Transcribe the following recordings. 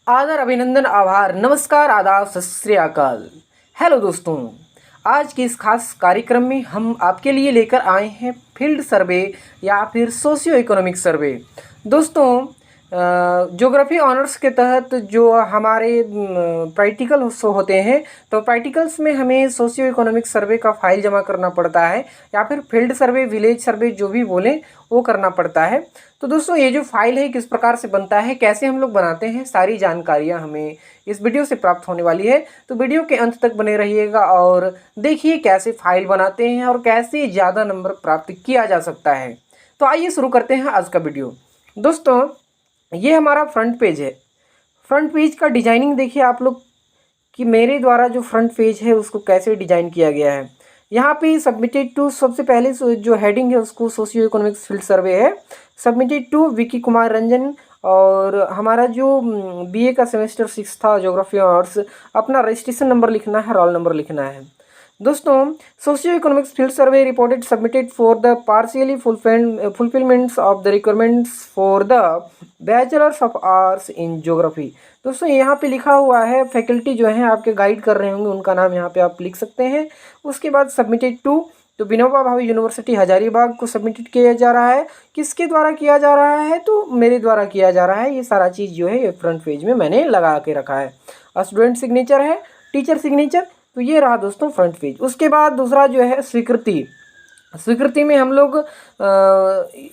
आदर, अभिनंदन, आभार, नमस्कार, आदाब, सत श्री अकाल। हेलो दोस्तों, आज के इस खास कार्यक्रम में हम आपके लिए लेकर आए हैं फील्ड सर्वे या फिर सोशियो इकोनॉमिक सर्वे। दोस्तों, ज्योग्राफी ऑनर्स के तहत जो हमारे प्रैक्टिकल होते हैं, तो प्रैक्टिकल्स में हमें सोशियो इकोनॉमिक सर्वे का फाइल जमा करना पड़ता है या फिर फील्ड सर्वे, विलेज सर्वे जो भी बोलें वो करना पड़ता है। तो दोस्तों, ये जो फाइल है किस प्रकार से बनता है, कैसे हम लोग बनाते हैं, सारी जानकारियाँ हमें इस वीडियो से प्राप्त होने वाली है। तो वीडियो के अंत तक बने रहिएगा और देखिए कैसे फाइल बनाते हैं और कैसे ज़्यादा नंबर प्राप्त किया जा सकता है। तो आइए शुरू करते हैं आज का वीडियो। दोस्तों, ये हमारा फ्रंट पेज है। फ्रंट पेज का डिजाइनिंग देखिए आप लोग कि मेरे द्वारा जो फ्रंट पेज है उसको कैसे डिजाइन किया गया है। यहाँ पे सबमिटेड टू, सबसे पहले जो हेडिंग है उसको सोशियो इकोनॉमिक्स फील्ड सर्वे है। सबमिटेड टू विकी कुमार रंजन, और हमारा जो बीए का सेमेस्टर 6 था ज्योग्राफी ऑनर्स, अपना रजिस्ट्रेशन नंबर लिखना है, रोल नंबर लिखना है। दोस्तों, socio economics field survey reported submitted for the partially fulfilments of the requirements for the bachelors of arts in geography. दोस्तों, यहाँ पे लिखा हुआ है, फैकल्टी जो है आपके गाइड कर रहे होंगे उनका नाम यहाँ पे आप लिख सकते हैं। उसके बाद सबमिटेड टू, तो विनोबा भावे यूनिवर्सिटी हजारीबाग को सबमिटेड किया जा रहा है। किसके द्वारा किया जा रहा है? तो मेरे द्वारा किया जा रहा है। ये सारा चीज़ जो है ये फ्रंट पेज में मैंने लगा के रखा है। स्टूडेंट सिग्नेचर है, टीचर सिग्नेचर, तो ये रहा दोस्तों फ्रंट पेज। उसके बाद दूसरा जो है स्वीकृति। स्वीकृति में हम लोग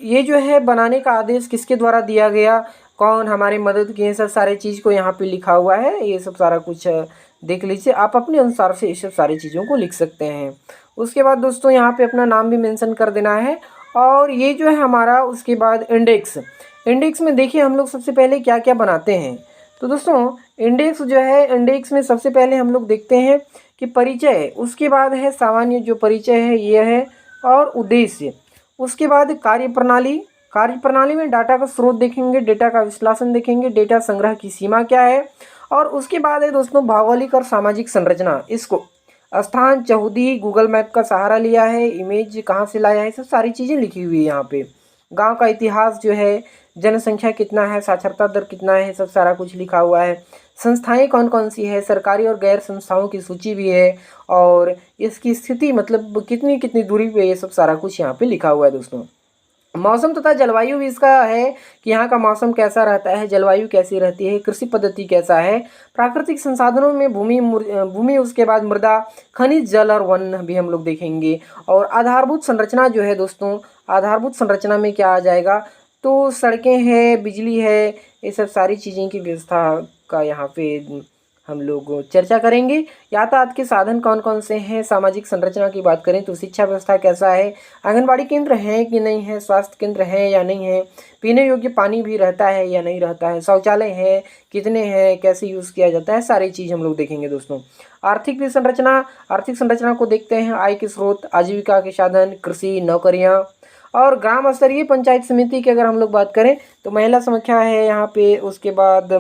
ये जो है बनाने का आदेश किसके द्वारा दिया गया, कौन हमारी मदद किए, सब सारे चीज़ को यहाँ पे लिखा हुआ है। ये सब सारा कुछ देख लीजिए, आप अपने अनुसार से ये सब सारी चीज़ों को लिख सकते हैं। उसके बाद दोस्तों यहाँ पे अपना नाम भी मेंशन कर देना है। और ये जो है हमारा, उसके बाद इंडेक्स। इंडेक्स में देखिए हम लोग सबसे पहले क्या क्या बनाते हैं। तो दोस्तों, इंडेक्स जो है, इंडेक्स में सबसे पहले हम लोग देखते हैं कि परिचय, उसके बाद है सामान्य जो परिचय है ये है, और उद्देश्य। उसके बाद कार्यप्रणाली। कार्यप्रणाली में डाटा का स्रोत देखेंगे, डेटा का विश्लेषण देखेंगे, डेटा संग्रह की सीमा क्या है। और उसके बाद है दोस्तों भौगोलिक और सामाजिक संरचना। इसको स्थान, चौहदी, गूगल मैप का सहारा लिया है, इमेज कहाँ से लाया है, सब सारी चीज़ें लिखी हुई है यहाँ पे। गांव का इतिहास जो है, जनसंख्या कितना है, साक्षरता दर कितना है, सब सारा कुछ लिखा हुआ है। संस्थाएं कौन कौन सी है, सरकारी और गैर संस्थाओं की सूची भी है, और इसकी स्थिति मतलब कितनी कितनी दूरी पे, ये सब सारा कुछ यहाँ पे लिखा हुआ है दोस्तों। मौसम तथा जलवायु भी इसका है कि यहाँ का मौसम कैसा रहता है, जलवायु कैसी रहती है, कृषि पद्धति कैसा है, प्राकृतिक संसाधनों में भूमि, उसके बाद मृदा, खनिज, जल और वन भी हम लोग देखेंगे। और आधारभूत संरचना जो है दोस्तों, आधारभूत संरचना में क्या आ जाएगा, तो सड़कें हैं, बिजली है, ये सब सारी चीज़ें की व्यवस्था का यहाँ पे हम लोग चर्चा करेंगे। यातायात के साधन कौन कौन से हैं, सामाजिक संरचना की बात करें तो शिक्षा व्यवस्था कैसा है, आंगनबाड़ी केंद्र हैं कि नहीं है, स्वास्थ्य केंद्र हैं या नहीं है, पीने योग्य पानी भी रहता है या नहीं रहता है, शौचालय है कितने हैं, कैसे यूज़ किया जाता है, सारी चीज़ हम लोग देखेंगे दोस्तों। आर्थिक भी संरचना, आर्थिक संरचना को देखते हैं, आय के स्रोत, आजीविका के साधन, कृषि, नौकरियाँ। और ग्राम स्तरीय पंचायत समिति की अगर हम लोग बात करें तो महिला समीक्षा है यहाँ पे। उसके बाद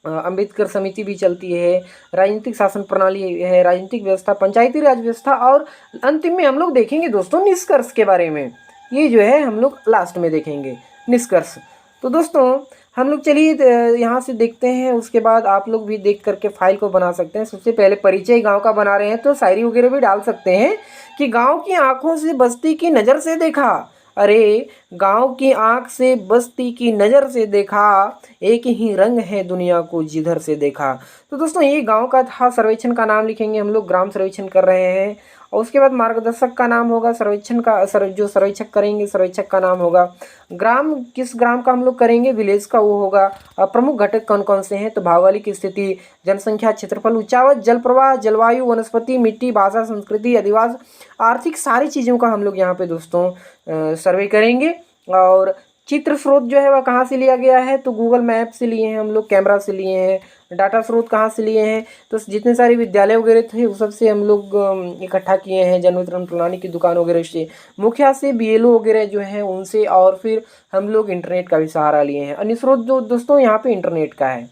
अम्बेडकर समिति भी चलती है, राजनीतिक शासन प्रणाली है, राजनीतिक व्यवस्था, पंचायती राज व्यवस्था। और अंतिम में हम लोग देखेंगे दोस्तों निष्कर्ष के बारे में। ये जो है हम लोग लास्ट में देखेंगे निष्कर्ष। तो दोस्तों, हम लोग चलिए यहाँ से देखते हैं। उसके बाद आप लोग भी देख करके फाइल को बना सकते हैं। सबसे पहले परिचय गांव का बना रहे हैं तो शायरी वगैरह भी डाल सकते हैं कि गांव की आंखों से बस्ती की नज़र से देखा, अरे गांव की आंख से बस्ती की नज़र से देखा, एक ही रंग है दुनिया को जिधर से देखा। तो दोस्तों, ये गांव का था। सर्वेक्षण का नाम लिखेंगे हम लोग, ग्राम सर्वेक्षण कर रहे हैं। और उसके बाद मार्गदर्शक का नाम होगा, सर्वेक्षण का जो सर्वेक्षक करेंगे सर्वेक्षक का नाम होगा। ग्राम, किस ग्राम का हम लोग करेंगे, विलेज का, वो होगा। प्रमुख घटक कौन कौन से हैं, तो भौगोलिक स्थिति, जनसंख्या, क्षेत्रफल, ऊंचावत, जल प्रवाह, जलवायु, वनस्पति, मिट्टी, भाषा, संस्कृति, अधिवास, आर्थिक, सारी चीज़ों का हम लोग यहाँ पे दोस्तों सर्वे करेंगे। और चित्र स्रोत जो है वह कहाँ से लिया गया है, तो गूगल मैप से लिए हैं हम लोग, कैमरा से लिए हैं। डाटा स्रोत कहाँ से लिए हैं, तो जितने सारे विद्यालय वगैरह थे उस सब से हम लोग इकट्ठा किए हैं, जन वितरण प्रणाली की दुकान वगैरह से, मुखिया से, बीएलओ वगैरह जो हैं उनसे, और फिर हम लोग इंटरनेट का भी सहारा लिए हैं। अन्य स्रोत जो दोस्तों यहाँ पे इंटरनेट का है।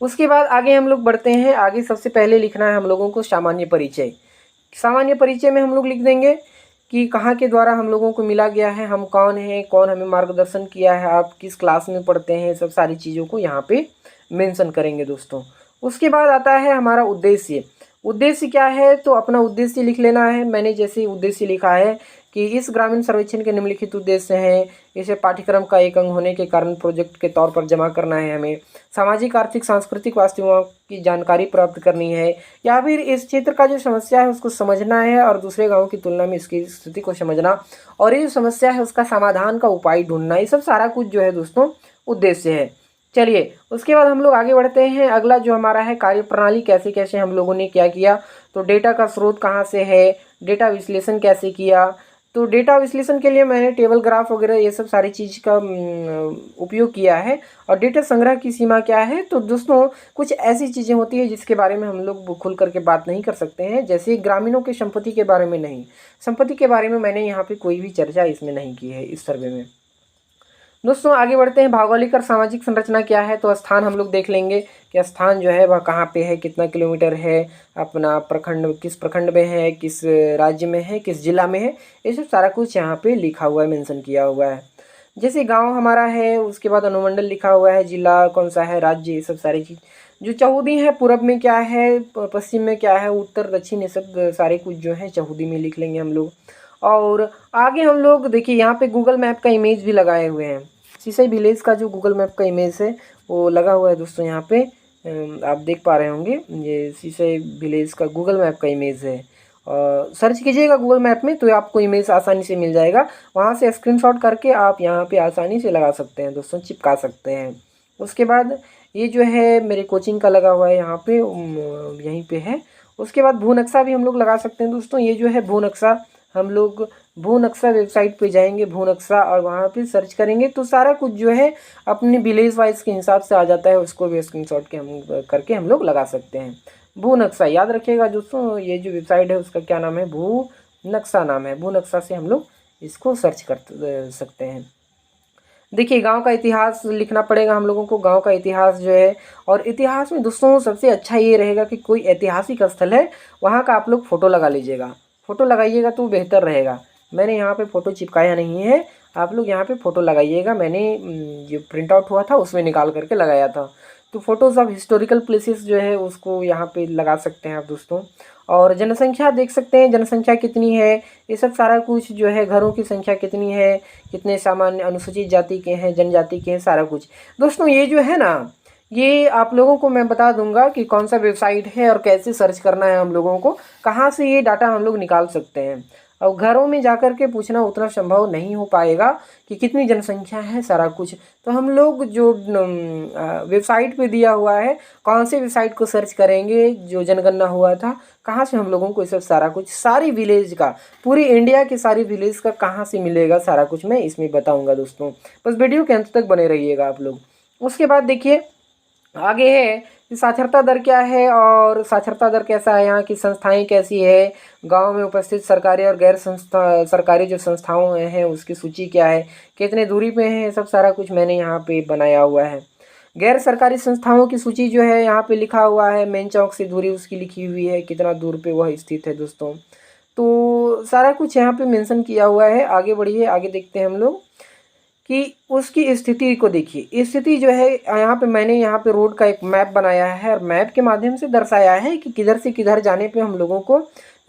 उसके बाद आगे हम लोग बढ़ते हैं। आगे सबसे पहले लिखना है हम लोगों को सामान्य परिचय। सामान्य परिचय में हम लोग लिख देंगे कि कहाँ के द्वारा हम लोगों को मिला गया है, हम कौन हैं, कौन हमें मार्गदर्शन किया है, आप किस क्लास में पढ़ते हैं, सब सारी चीज़ों को यहाँ पे मेंशन करेंगे दोस्तों। उसके बाद आता है हमारा उद्देश्य। उद्देश्य क्या है, तो अपना उद्देश्य लिख लेना है। मैंने जैसे उद्देश्य लिखा है कि इस ग्रामीण सर्वेक्षण के निम्नलिखित उद्देश्य हैं। इसे पाठ्यक्रम का एक अंग होने के कारण प्रोजेक्ट के तौर पर जमा करना है हमें। सामाजिक, आर्थिक, सांस्कृतिक वास्तविकताओं की जानकारी प्राप्त करनी है, या फिर इस क्षेत्र का जो समस्या है उसको समझना है और दूसरे गाँव की तुलना में इसकी स्थिति को समझना, और ये जो समस्या है उसका समाधान का उपाय ढूंढना। ये सब सारा कुछ जो है दोस्तों उद्देश्य है। चलिए उसके बाद हम लोग आगे बढ़ते हैं। अगला जो हमारा है कार्यप्रणाली, कैसे कैसे हम लोगों ने क्या किया। तो डेटा का स्रोत कहाँ से है, डेटा विश्लेषण कैसे किया। तो डेटा विश्लेषण के लिए मैंने टेबल, ग्राफ वगैरह ये सब सारी चीज़ का उपयोग किया है। और डेटा संग्रह की सीमा क्या है, तो दोस्तों कुछ ऐसी चीज़ें होती है जिसके बारे में हम लोग खुल करके बात नहीं कर सकते हैं, जैसे ग्रामीणों के संपत्ति के बारे में नहीं, संपत्ति के बारे में मैंने यहाँ पे कोई भी चर्चा इसमें नहीं की है इस सर्वे में। दोस्तों आगे बढ़ते हैं। भौगोलिक और सामाजिक संरचना क्या है, तो स्थान हम लोग देख लेंगे कि स्थान जो है वह कहाँ पे है, कितना किलोमीटर है, अपना प्रखंड किस प्रखंड में है, किस राज्य में है, किस जिला में है, ये सब सारा कुछ यहाँ पे लिखा हुआ है, मेंशन किया हुआ है। जैसे गांव हमारा है, उसके बाद अनुमंडल लिखा हुआ है, जिला कौन सा है, राज्य, ये सब सारी चीज़। जो चहुदी है, पूरब में क्या है, पश्चिम में क्या है, उत्तर दक्षिण, ये सब सारे कुछ जो है चहुदी में लिख लेंगे हम लोग। और आगे हम लोग देखिए यहाँ पे गूगल मैप का इमेज भी लगाए हुए हैं। सिसई विलेज का जो गूगल मैप का इमेज है वो लगा हुआ है दोस्तों यहाँ पे, आप देख पा रहे होंगे। ये सिसई विलेज का गूगल मैप का इमेज है। सर्च कीजिएगा गूगल मैप में तो आपको इमेज आसानी से मिल जाएगा। वहाँ से स्क्रीनशॉट करके आप यहाँ पे आसानी से लगा सकते हैं दोस्तों, चिपका सकते हैं। उसके बाद ये जो है मेरे कोचिंग का लगा हुआ है यहाँ पे, यहीं पे है। उसके बाद भू नक्शा भी हम लोग लगा सकते हैं दोस्तों। ये जो है भू नक्शा, हम लोग भू नक्शा वेबसाइट पे जाएंगे, भू नक्शा, और वहाँ पे सर्च करेंगे तो सारा कुछ जो है अपने विलेज वाइज के हिसाब से आ जाता है। उसको भी स्क्रीनशॉट के हम करके हम लोग लगा सकते हैं। भू नक्शा याद रखिएगा दोस्तों, ये जो वेबसाइट है उसका क्या नाम है, भू नक्शा नाम है। भू नक्शा से हम लोग इसको सर्च कर सकते हैं। देखिए गांव का इतिहास लिखना पड़ेगा हम लोगों को, गांव का इतिहास जो है। और इतिहास में दोस्तों सबसे अच्छा ये रहेगा कि कोई ऐतिहासिक स्थल है वहाँ का आप लोग फ़ोटो लगा लीजिएगा, फ़ोटो लगाइएगा तो बेहतर रहेगा। मैंने यहाँ पे फ़ोटो चिपकाया नहीं है, आप लोग यहाँ पे फ़ोटो लगाइएगा। मैंने जो प्रिंट आउट हुआ था उसमें निकाल करके लगाया था। तो फ़ोटोज़ ऑफ हिस्टोरिकल प्लेसेस जो है उसको यहाँ पे लगा सकते हैं आप दोस्तों। और जनसंख्या देख सकते हैं, जनसंख्या कितनी है, ये सब सारा कुछ जो है, घरों की संख्या कितनी है, कितने सामान्य अनुसूचित जाति के हैं, जनजाति के हैं, सारा कुछ दोस्तों। ये जो है ना, ये आप लोगों को मैं बता दूंगा कि कौन सा वेबसाइट है और कैसे सर्च करना है हम लोगों को, कहाँ से ये डाटा हम लोग निकाल सकते हैं। और घरों में जाकर के पूछना उतना संभव नहीं हो पाएगा कि कितनी जनसंख्या है, सारा कुछ। तो हम लोग जो वेबसाइट पे दिया हुआ है, कौन से वेबसाइट को सर्च करेंगे, जो जनगणना हुआ था, कहाँ से हम लोगों को ये सब सारा कुछ, सारी विलेज का, पूरी इंडिया के सारी विलेज का कहाँ से मिलेगा, सारा कुछ मैं इसमें बताऊँगा दोस्तों। बस वीडियो के अंत तक बने रहिएगा आप लोग। उसके बाद देखिए आगे है कि साक्षरता दर क्या है, और साक्षरता दर कैसा है, यहाँ की संस्थाएं कैसी है, गांव में उपस्थित सरकारी और गैर सरकारी जो संस्थाओं हैं उसकी सूची क्या है, कितने दूरी पे है, सब सारा कुछ मैंने यहाँ पे बनाया हुआ है। गैर सरकारी संस्थाओं की सूची जो है यहाँ पे लिखा हुआ है, मेन चौक से दूरी उसकी लिखी हुई है, कितना दूर पे वह स्थित है दोस्तों। तो सारा कुछ यहाँ पे मेंशन किया हुआ है। आगे बढ़िए, आगे देखते हैं हम लोग कि उसकी स्थिति को देखिए। स्थिति जो है यहाँ पे मैंने यहाँ पे रोड का एक मैप बनाया है, और मैप के माध्यम से दर्शाया है कि किधर से किधर जाने पे हम लोगों को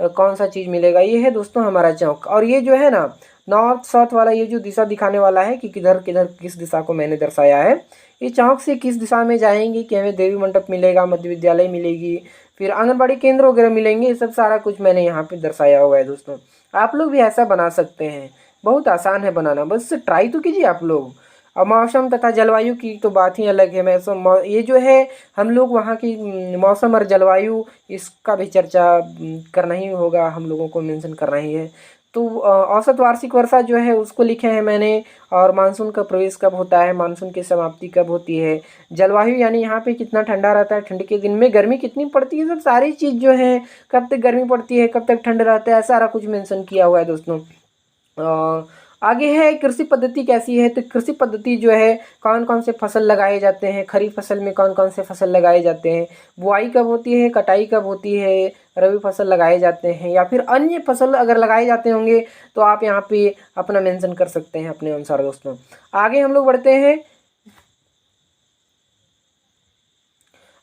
कौन सा चीज़ मिलेगा। ये है दोस्तों हमारा चौक, और ये जो है ना नॉर्थ साउथ वाला, ये जो दिशा दिखाने वाला है कि किधर किधर किस दिशा को मैंने दर्शाया है। ये चौक से किस दिशा में जाएंगे कि हमें देवी मंडप मिलेगा, मध्य विद्यालय मिलेगी, फिर आंगनबाड़ी केंद्र वगैरह मिलेंगे, ये सब सारा कुछ मैंने यहाँ पे दर्शाया हुआ है दोस्तों। आप लोग भी ऐसा बना सकते हैं, बहुत आसान है बनाना, बस ट्राई तो कीजिए आप लोग। और मौसम तथा जलवायु की तो बात ही अलग है। ये जो है हम लोग वहाँ की मौसम और जलवायु, इसका भी चर्चा करना ही होगा, हम लोगों को मेंशन करना ही है। तो औसत वार्षिक वर्षा जो है उसको लिखे हैं मैंने, और मानसून का प्रवेश कब होता है, मानसून की समाप्ति कब होती है, जलवायु यानी यहाँ पे कितना ठंडा रहता है, ठंड के दिन में गर्मी कितनी पड़ती है, सब सारी चीज़ जो है, कब तक गर्मी पड़ती है, कब तक ठंड रहता है, सारा कुछ मेंशन किया हुआ है दोस्तों। आगे है कृषि पद्धति कैसी है, तो कृषि पद्धति जो है कौन कौन से फसल लगाए जाते हैं, खरीफ फसल में कौन कौन से फसल लगाए जाते हैं, बुआई कब होती है, कटाई कब होती है, रबी फसल लगाए जाते हैं, या फिर अन्य फसल अगर लगाए जाते होंगे तो आप यहाँ पे अपना मेंशन कर सकते हैं अपने अनुसार दोस्तों। आगे हम लोग बढ़ते हैं।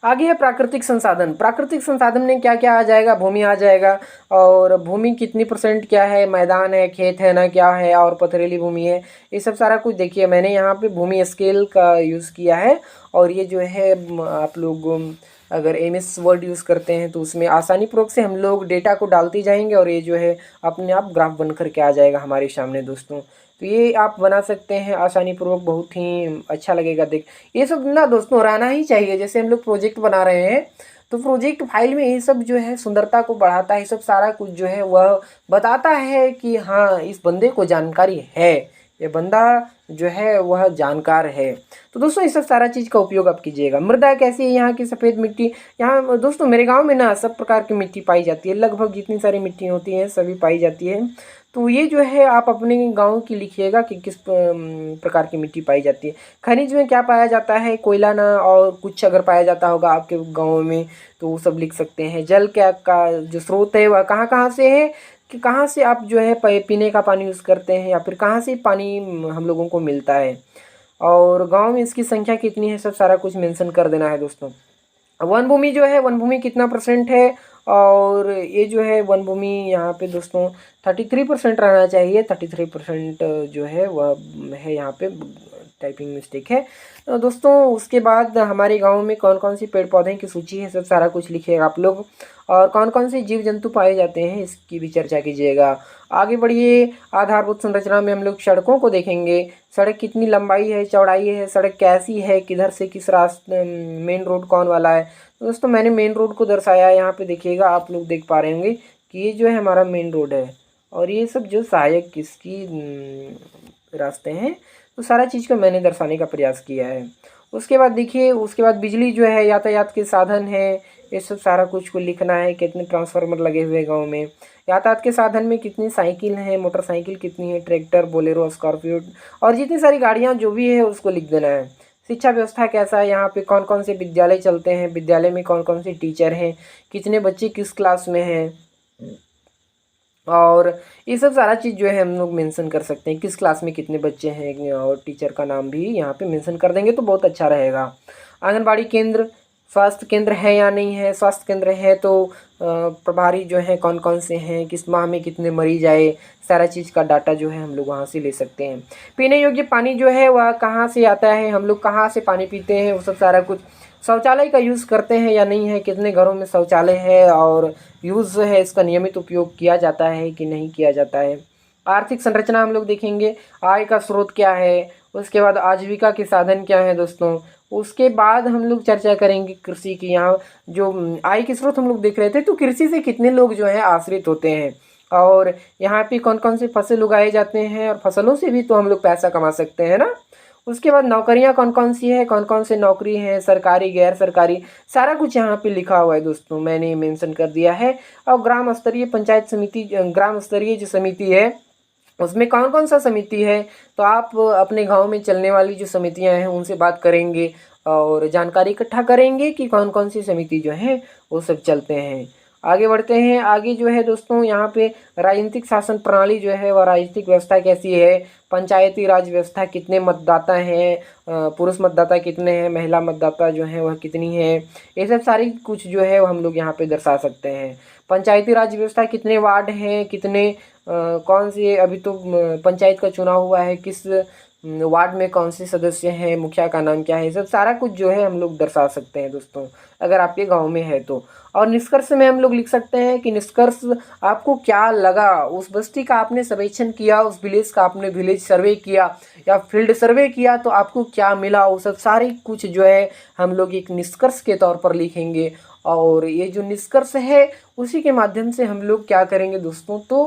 आगे है प्राकृतिक संसाधन। प्राकृतिक संसाधन में क्या क्या आ जाएगा, भूमि आ जाएगा, और भूमि कितनी परसेंट क्या है, मैदान है, खेत है ना, क्या है, और पथरीली भूमि है, ये सब सारा कुछ देखिए। मैंने यहाँ पे भूमि स्केल का यूज़ किया है, और ये जो है आप लोग अगर MS वर्ड यूज़ करते हैं तो उसमें आसानी पूर्वक से हम लोग डेटा को डालते जाएंगे और ये जो है अपने आप ग्राफ बन करके आ जाएगा हमारे सामने दोस्तों। तो ये आप बना सकते हैं आसानी पूर्वक, बहुत ही अच्छा लगेगा देख। ये सब ना दोस्तों रहना ही चाहिए। जैसे हम लोग प्रोजेक्ट बना रहे हैं तो प्रोजेक्ट फाइल में ये सब जो है सुंदरता को बढ़ाता है, ये सब सारा कुछ जो है वह बताता है कि हाँ इस बंदे को जानकारी है, ये बंदा जो है वह जानकार है। तो दोस्तों ये सब सारा चीज़ का उपयोग आप कीजिएगा। मृदा कैसी है यहाँ की, सफ़ेद मिट्टी। यहाँ दोस्तों मेरे गांव में ना सब प्रकार की मिट्टी पाई जाती है, लगभग जितनी सारी मिट्टी होती हैं सभी पाई जाती है। तो ये जो है आप अपने गांव की लिखिएगा कि किस प्रकार की मिट्टी पाई जाती है। खनिज में क्या पाया जाता है, कोयला ना, और कुछ अगर पाया जाता होगा आपके गाँव में तो वो सब लिख सकते हैं। जल क्या का जो स्रोत है वह कहाँ कहाँ से है, कि कहाँ से आप जो है पीने का पानी यूज़ करते हैं, या फिर कहाँ से पानी हम लोगों को मिलता है, और गांव में इसकी संख्या कितनी है, सब सारा कुछ मेंशन कर देना है दोस्तों। वन भूमि जो है, वन भूमि कितना परसेंट है, और ये जो है वन भूमि यहाँ पे दोस्तों 33% रहना चाहिए। 33% जो है वह है यहाँ पे, टाइपिंग मिस्टेक है। तो दोस्तों उसके बाद हमारे गांव में कौन कौन सी पेड़ पौधे की सूची है, सब सारा कुछ लिखिएगा आप लोग, और कौन कौन से जीव जंतु पाए जाते हैं इसकी भी चर्चा कीजिएगा। आगे बढ़िए, आधारभूत संरचना में हम लोग सड़कों को देखेंगे। सड़क कितनी लंबाई है, चौड़ाई है, सड़क कैसी है, किधर से किस रास्ते, मेन रोड कौन वाला है। तो दोस्तों मैंने मेन रोड को दर्शाया है, यहाँ पे देखिएगा आप लोग देख पा रहे होंगे कि ये जो है हमारा मेन रोड है, और ये सब जो सहायक किसकी रास्ते हैं, तो सारा चीज़ को मैंने दर्शाने का प्रयास किया है। उसके बाद देखिए, उसके बाद बिजली जो है, यातायात के साधन है, ये सब सारा कुछ को लिखना है। कितने ट्रांसफार्मर लगे हुए गांव में, यातायात के साधन में कितनी साइकिल हैं, मोटरसाइकिल कितनी है, ट्रैक्टर, बोलेरो, स्कॉर्पियो, और जितनी सारी गाड़ियां जो भी है उसको लिख देना है। शिक्षा व्यवस्था कैसा है, यहाँ पे कौन कौन से विद्यालय चलते हैं, विद्यालय में कौन कौन से टीचर हैं, कितने बच्चे किस क्लास में हैं, और ये सब सारा चीज़ जो है हम लोग मेंशन कर सकते हैं, किस क्लास में कितने बच्चे हैं, और टीचर का नाम भी यहाँ पे मेंशन कर देंगे तो बहुत अच्छा रहेगा। आंगनबाड़ी केंद्र, स्वास्थ्य केंद्र है या नहीं है, स्वास्थ्य केंद्र है तो प्रभारी जो हैं कौन कौन से हैं, किस माह में कितने मरीज आए, सारा चीज़ का डाटा जो है हम लोग वहाँ से ले सकते हैं। पीने योग्य पानी जो है वह कहाँ से आता है, हम लोग कहाँ से पानी पीते हैं, वो सब सारा कुछ। शौचालय का यूज़ करते हैं या नहीं है, कितने घरों में शौचालय है, और यूज़ है इसका नियमित उपयोग किया जाता है कि नहीं किया जाता है। आर्थिक संरचना हम लोग देखेंगे, आय का स्रोत क्या है, उसके बाद आजीविका के साधन क्या है दोस्तों। उसके बाद हम लोग चर्चा करेंगे कृषि की। यहाँ जो आय के स्रोत हम लोग देख रहे थे, तो कृषि से कितने लोग जो है आश्रित होते हैं, और यहाँ पे कौन कौन से फसल उगाए जाते हैं, और फसलों से भी तो हम लोग पैसा कमा सकते हैं ना। उसके बाद नौकरियां कौन कौन सी है, कौन कौन से नौकरी हैं, सरकारी गैर सरकारी, सारा कुछ यहाँ पे लिखा हुआ है दोस्तों, मैंने मेंशन कर दिया है। और ग्राम स्तरीय पंचायत समिति, ग्राम स्तरीय जो समिति है उसमें कौन कौन सा समिति है, तो आप अपने गांव में चलने वाली जो समितियां हैं उनसे बात करेंगे और जानकारी इकट्ठा करेंगे कि कौन कौन सी समिति जो है वो सब चलते हैं। आगे बढ़ते हैं। आगे जो है दोस्तों यहाँ पे राजनीतिक शासन प्रणाली जो है वह राजनीतिक व्यवस्था कैसी है, पंचायती राज व्यवस्था, कितने मतदाता हैं, पुरुष मतदाता कितने हैं, महिला मतदाता जो है वह कितनी है, ये सब सारी कुछ जो है हम लोग यहाँ पे दर्शा सकते हैं। पंचायती राज व्यवस्था, कितने वार्ड हैं, कितने कौन से अभी तो पंचायत का चुनाव हुआ है, किस वार्ड में कौन से सदस्य हैं, मुखिया का नाम क्या है, सब सारा कुछ जो है हम लोग दर्शा सकते हैं दोस्तों अगर आपके गांव में है तो। और निष्कर्ष में हम लोग लिख सकते हैं कि निष्कर्ष आपको क्या लगा, उस बस्ती का आपने सर्वेक्षण किया, उस विलेज का आपने विलेज सर्वे किया या फील्ड सर्वे किया तो आपको क्या मिला, वो सब सारे कुछ जो है हम लोग एक निष्कर्ष के तौर पर लिखेंगे। और ये जो निष्कर्ष है उसी के माध्यम से हम लोग क्या करेंगे दोस्तों, तो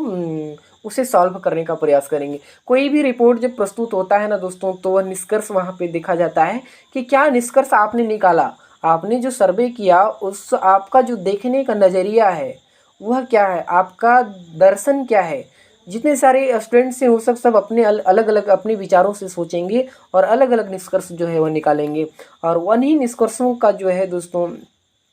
उसे सॉल्व करने का प्रयास करेंगे। कोई भी रिपोर्ट जब प्रस्तुत होता है ना दोस्तों, तो वह निष्कर्ष वहाँ पे देखा जाता है कि क्या निष्कर्ष आपने निकाला, आपने जो सर्वे किया उस आपका जो देखने का नज़रिया है वह क्या है, आपका दर्शन क्या है। जितने सारे स्टूडेंट्स हैं वो सब अपने अलग अलग अपने विचारों से सोचेंगे और अलग अलग निष्कर्ष जो है वह निकालेंगे, और उन्हीं निष्कर्षों का जो है दोस्तों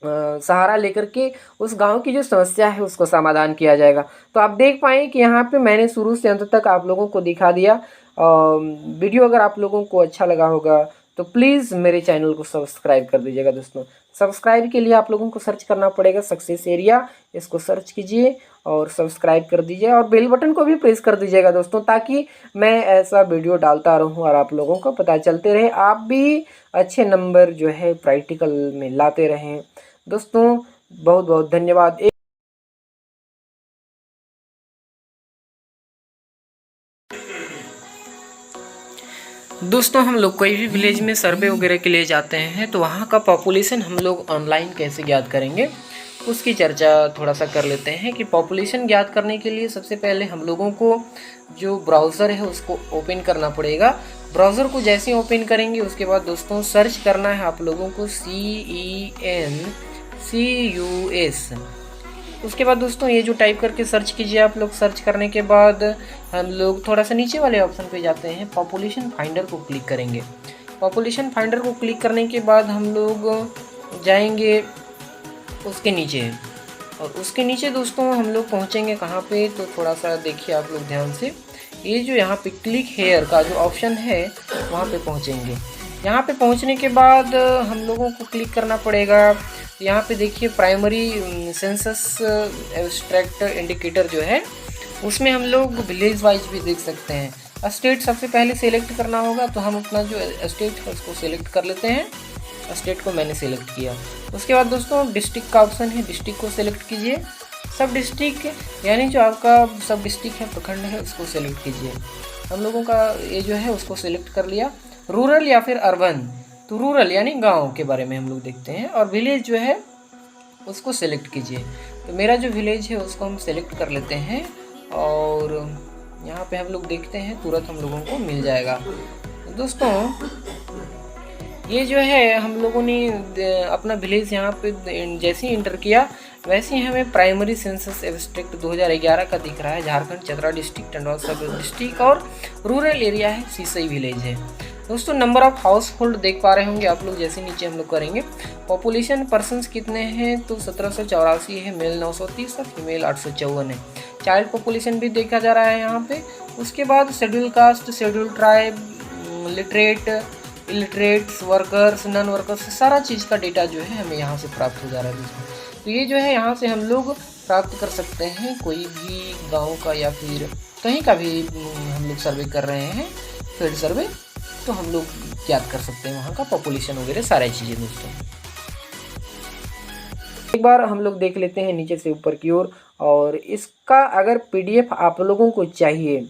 सहारा लेकर के उस गांव की जो समस्या है उसको समाधान किया जाएगा। तो आप देख पाएँ कि यहाँ पे मैंने शुरू से अंत तक आप लोगों को दिखा दिया। वीडियो अगर आप लोगों को अच्छा लगा होगा तो प्लीज़ मेरे चैनल को सब्सक्राइब कर दीजिएगा दोस्तों। सब्सक्राइब के लिए आप लोगों को सर्च करना पड़ेगा सक्सेस एरिया, इसको सर्च कीजिए और सब्सक्राइब कर दीजिए और बेल बटन को भी प्रेस कर दीजिएगा दोस्तों, ताकि मैं ऐसा वीडियो डालता रहूं और आप लोगों को पता चलते रहे, आप भी अच्छे नंबर जो है प्रैक्टिकल में लाते रहें। दोस्तों बहुत बहुत धन्यवाद। दोस्तों हम लोग कोई भी विलेज में सर्वे वगैरह के लिए जाते हैं तो वहाँ का पॉपुलेशन हम लोग ऑनलाइन कैसे ज्ञात करेंगे, उसकी चर्चा थोड़ा सा कर लेते हैं। कि पॉपुलेशन ज्ञात करने के लिए सबसे पहले हम लोगों को जो ब्राउज़र है उसको ओपन करना पड़ेगा। ब्राउज़र को जैसे ही ओपन करेंगे उसके बाद दोस्तों सर्च करना है आप लोगों को CENCUS। उसके बाद दोस्तों ये जो टाइप करके सर्च कीजिए आप लोग। सर्च करने के बाद हम लोग थोड़ा सा नीचे वाले ऑप्शन पे जाते हैं, पॉपुलेशन फाइंडर को क्लिक करेंगे। पॉपुलेशन फाइंडर को क्लिक करने के बाद हम लोग जाएंगे उसके नीचे, और उसके नीचे दोस्तों हम लोग पहुंचेंगे कहाँ पे, तो थोड़ा सा देखिए आप लोग ध्यान से, ये जो यहाँ पे क्लिक हेयर का जो ऑप्शन है वहाँ पे पहुँचेंगे। यहाँ पे पहुँचने के बाद हम लोगों को क्लिक करना पड़ेगा। यहाँ पे देखिए प्राइमरी सेंसस एब्स्ट्रैक्ट इंडिकेटर जो है उसमें हम लोग विलेज वाइज भी देख सकते हैं। स्टेट सबसे पहले सेलेक्ट करना होगा, तो हम अपना जो स्टेट है उसको सेलेक्ट कर लेते हैं। स्टेट को मैंने सेलेक्ट किया। उसके बाद दोस्तों डिस्ट्रिक्ट का ऑप्शन है, डिस्ट्रिक्ट को सेलेक्ट कीजिए। सब डिस्ट्रिक्ट यानी जो आपका सब डिस्ट्रिक्ट है, प्रखंड है, उसको सेलेक्ट कीजिए। हम लोगों का ये जो है उसको सेलेक्ट कर लिया। रूरल या फिर अर्बन, तो रूरल यानी गांव के बारे में हम लोग देखते हैं, और विलेज जो है उसको सेलेक्ट कीजिए। तो मेरा जो विलेज है उसको हम सेलेक्ट कर लेते हैं और यहाँ पे हम लोग देखते हैं तुरंत हम लोगों को मिल जाएगा। दोस्तों ये जो है हम लोगों ने अपना विलेज यहाँ पे जैसे ही इंटर किया वैसे ही हमें प्राइमरी सेंसस एब्स्ट्रैक्ट 2011 का दिख रहा है। झारखंड चतरा डिस्ट्रिक्ट, टंडवा सब डिस्ट्रिक्ट, और रूरल एरिया है, सीसई विलेज है। दोस्तों नंबर ऑफ हाउस होल्ड देख पा रहे होंगे आप लोग, जैसे नीचे हम लोग करेंगे। पॉपुलेशन पर्सनस कितने हैं, तो 1784 है, मेल 930 है, फीमेल 854 है। चाइल्ड पॉपुलेशन भी देखा जा रहा है यहाँ पे। उसके बाद schedule caste, schedule tribe, literate, illiterates, workers, non workers, सारा चीज़ का डेटा जो है हमें यहाँ से प्राप्त हो जा रहा है दोस्तों। तो ये जो है यहाँ से हम लोग प्राप्त कर सकते हैं, कोई भी गाँव का या फिर कहीं का भी हम लोग सर्वे कर रहे हैं, फील्ड सर्वे, तो हम लोग याद कर सकते हैं वहाँ का पॉपुलेशन वगैरह सारी चीज़ें दोस्तों। एक बार हम लोग देख लेते हैं नीचे से ऊपर की ओर, और इसका अगर पीडीएफ आप लोगों को चाहिए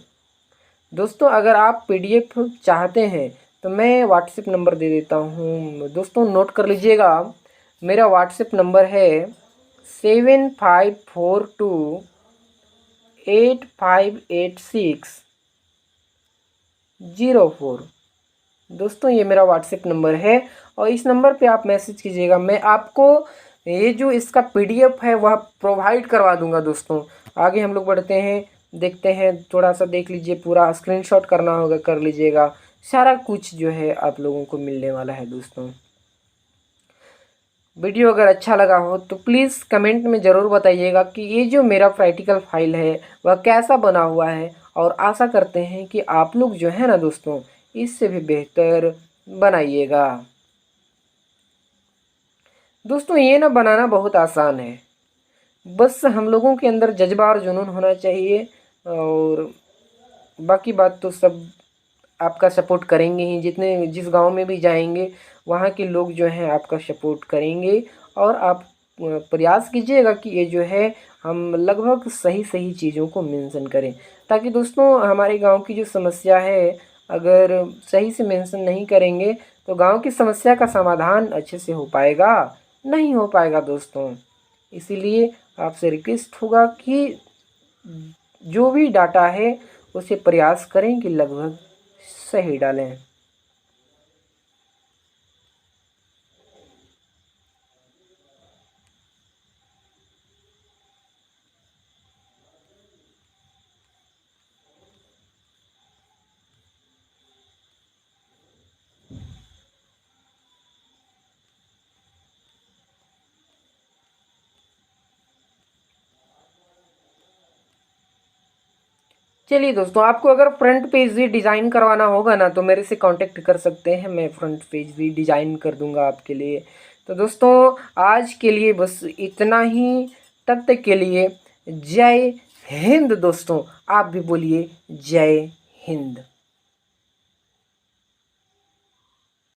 दोस्तों, अगर आप पीडीएफ चाहते हैं तो मैं व्हाट्सएप नंबर दे देता हूँ दोस्तों, नोट कर लीजिएगा। मेरा व्हाट्सएप नंबर है 7542858604। दोस्तों ये मेरा व्हाट्सएप नंबर है और इस नंबर पे आप मैसेज कीजिएगा। मैं आपको ये जो इसका पीडीएफ है वह प्रोवाइड करवा दूंगा दोस्तों। आगे हम लोग बढ़ते हैं, देखते हैं, थोड़ा सा देख लीजिए, पूरा स्क्रीनशॉट करना होगा कर लीजिएगा। सारा कुछ जो है आप लोगों को मिलने वाला है दोस्तों। वीडियो अगर अच्छा लगा हो तो प्लीज़ कमेंट में ज़रूर बताइएगा कि ये जो मेरा प्रैक्टिकल फाइल है वह कैसा बना हुआ है, और आशा करते हैं कि आप लोग जो है ना दोस्तों इससे भी बेहतर बनाइएगा। दोस्तों ये ना बनाना बहुत आसान है, बस हम लोगों के अंदर जज्बा और जुनून होना चाहिए, और बाकी बात तो सब आपका सपोर्ट करेंगे ही। जितने जिस गांव में भी जाएंगे वहाँ के लोग जो हैं आपका सपोर्ट करेंगे, और आप प्रयास कीजिएगा कि ये जो है हम लगभग सही सही चीज़ों को मेंशन करें, ताकि दोस्तों हमारे गांव की जो समस्या है अगर सही से मेंशन नहीं करेंगे तो गांव की समस्या का समाधान अच्छे से हो पाएगा नहीं हो पाएगा दोस्तों। इसीलिए आपसे रिक्वेस्ट होगा कि जो भी डाटा है उसे प्रयास करें कि लगभग सही डालें। चलिए दोस्तों, आपको अगर फ्रंट पेज भी डिज़ाइन करवाना होगा ना तो मेरे से कांटेक्ट कर सकते हैं, मैं फ्रंट पेज भी डिज़ाइन कर दूंगा आपके लिए। तो दोस्तों आज के लिए बस इतना ही। तब तक के लिए जय हिंद दोस्तों। आप भी बोलिए जय हिंद।